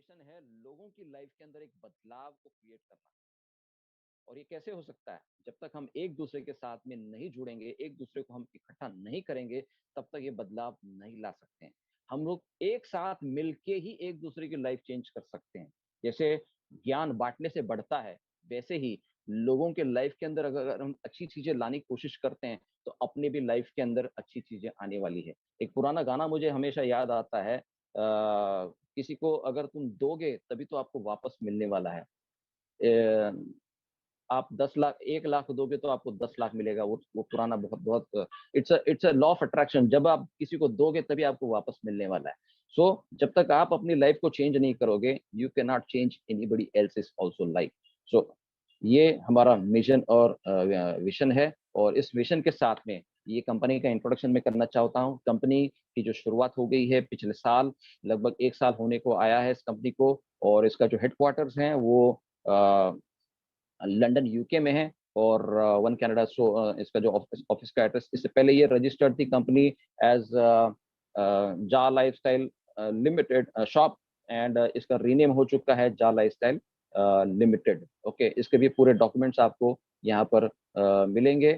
Mission है लोगों की लाइफ के अंदर एक बदलाव को क्रिएट करना। और ये कैसे हो सकता है? जब तक हम एक दूसरे के साथ में नहीं जुड़ेंगे, एक दूसरे को हम इकट्ठा नहीं करेंगे, तब तक ये बदलाव नहीं ला सकते हैं। हम लोग एक साथ मिलके ही एक दूसरे की लाइफ चेंज कर सकते हैं। जैसे ज्ञान बाँटने से बढ़ता है, वैसे ही लोगों के लाइफ के अंदर अगर अगर हम अच्छी चीज़ें लाने की कोशिश करते हैं, तो अपने भी लाइफ के अंदर अच्छी चीज़ें आने वाली है। एक पुराना गाना मुझे हमेशा याद आता है, किसी को अगर तुम दोगे तभी तो आपको वापस मिलने वाला है। अ आप 10 लाख 1 लाख दोगे तो आपको 10 लाख मिलेगा। वो पुराना बहुत बहुत it's a law of attraction. जब आप किसी को दोगे तभी आपको वापस मिलने वाला है। सो जब तक आप अपनी लाइफ को चेंज नहीं करोगे, you can not change anybody else's also life. So ये हमारा मिशन और विज़न है और इस विज़न के साथ में ये कंपनी का इंट्रोडक्शन मैं करना चाहता हूँ। कंपनी की जो शुरुआत हो गई है पिछले साल, लगभग 1 साल होने को आया है इस कंपनी को और इसका जो हेडक्वार्टर्स है वो अ लंदन यूके में है और वन कनाडा। सो इसका जो ऑफिस ऑफिस का एड्रेस, इससे पहले ये रजिस्टर्ड थी कंपनी एज जा लाइफस्टाइल लिमिटेड शॉप एंड इसका रीनेम हो चुका है जा लाइफस्टाइल लिमिटेड। ओके, इसके भी पूरे डॉक्यूमेंट्स आपको यहाँ पर मिलेंगे।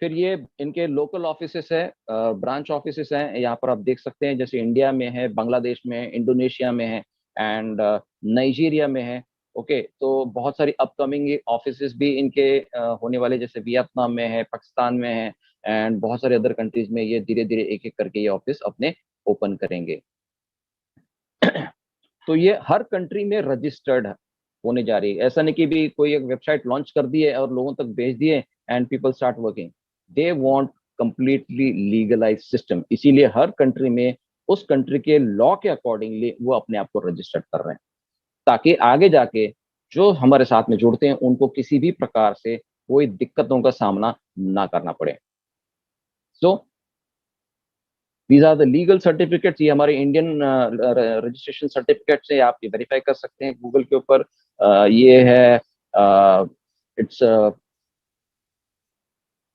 फिर ये इनके लोकल ऑफिसेस है, ब्रांच ऑफिसेस हैं, यहाँ पर आप देख सकते हैं, जैसे इंडिया में है, बांग्लादेश में है, इंडोनेशिया में है एंड नाइजीरिया में है। ओके, तो बहुत सारी अपकमिंग ऑफिसेस भी इनके होने वाले, जैसे वियतनाम में है, पाकिस्तान में है एंड बहुत सारे अदर कंट्रीज में ये धीरे-धीरे एक-एक करके ये ऑफिस अपने ओपन करेंगे। तो ये हर कंट्री में रजिस्टर्ड होने जा रही है। ऐसा नहीं कि भी कोई एक वेबसाइट लॉन्च कर दी है और लोगों तक भेज दिए and people start working. They want completely legalised system. इसीलिए हर कंट्री में उस कंट्री के लॉ के अकॉर्डिंगली वो अपने आप को रजिस्टर्ड कर रहे हैं, ताकि आगे जाके जो हमारे साथ में जुड़ते हैं उनको किसी भी प्रकार से कोई दिक्कतों का सामना ना करना पड़े। So these are the legal certificates. ये हमारे इंडियन रजिस्ट्रेशन सर्टिफिकेट्स हैं, आप ये वेरीफाई कर सकते हैं गूगल के ऊपर। ये है इट्स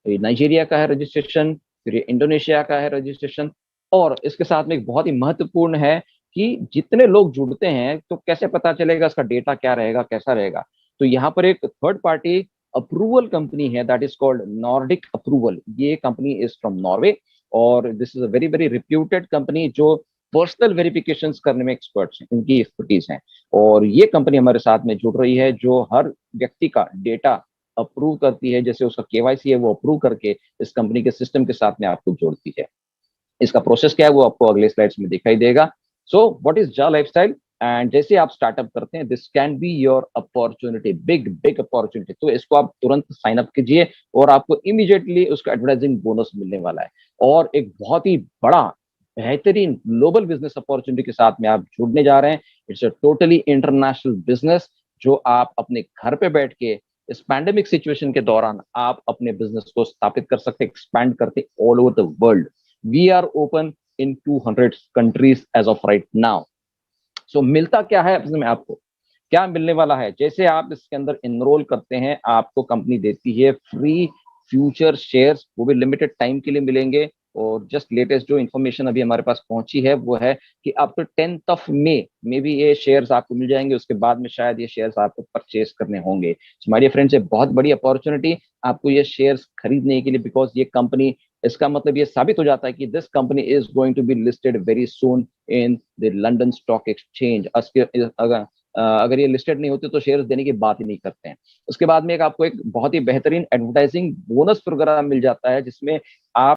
ये नाइजीरिया का है रजिस्ट्रेशन, फिर ये इंडोनेशिया का है रजिस्ट्रेशन। और इसके साथ में एक बहुत ही महत्वपूर्ण है कि जितने लोग जुड़ते हैं तो कैसे पता चलेगा इसका डेटा क्या रहेगा, कैसा रहेगा। तो यहाँ पर एक थर्ड पार्टी अप्रूवल कंपनी है that is called Nordic approval. ये कंपनी इज फ्रॉम नॉर्वे और this is a very very reputed company जो पर्सनल वेरिफिकेशन करने में एक्सपर्ट्स हैं, इनकी एक्सपर्टीज हैं। और ये कंपनी हमारे साथ में जुड़ रही है जो हर व्यक्ति का डेटा अप्रूव करती है, जैसे उसका केवाईसी है वो अप्रूव करके इस कंपनी के सिस्टम के साथ में आपको जोड़ती है। इसका प्रोसेस क्या है वो आपको अगले स्लाइड्स में दिखाई देगा। सो व्हाट इज जा लाइफस्टाइल? एंड जैसे आप स्टार्टअप करते हैं, this can be your opportunity, big big opportunity. तो इसको आप तुरंत साइन अप कीजिए और आपको इमीडिएटली उसका एडवर्टाइजिंग बोनस मिलने वाला है। और एक बहुत ही बड़ा बेहतरीन ग्लोबल बिजनेस अपॉर्चुनिटी के साथ में आप जुड़ने जा रहे हैं। It's a totally international business जो आप अपने घर पे बैठ के इस पैंडेमिक सिचुएशन के दौरान आप अपने बिजनेस को स्थापित कर सकते हैं, एक्सपैंड करते all over the world. We are open in 200 countries as of right now. So मिलता क्या है इसमें? आपको क्या मिलने वाला है? जैसे आप इसके अंदर इनरोल करते हैं, आपको कंपनी देती है फ्री फ्यूचर शेयर्स, वो भी लिमिटेड टाइम के लिए मिलेंगे। और जस्ट लेटेस्ट जो इन्फॉर्मेशन अभी हमारे पास पहुंची है वो है कि up to 10th of May में भी ये शेयर्स आपको मिल जाएंगे। उसके बाद में शायद ये शेयर्स आपको परचेज करने होंगे। माय डियर फ्रेंड्स, ये बहुत बड़ी अपॉर्चुनिटी आपको ये शेयर्स खरीदने के लिए, बिकॉज ये कंपनी, इसका मतलब ये साबित हो जाता है कि this company is going to be listed very soon in the London stock exchange. अगर ये लिस्टेड नहीं होते तो शेयर्स देने की बात ही नहीं करते हैं। उसके बाद में एक आपको एक बहुत ही बेहतरीन एडवर्टाइजिंग बोनस प्रोग्राम मिल जाता है जिसमें आप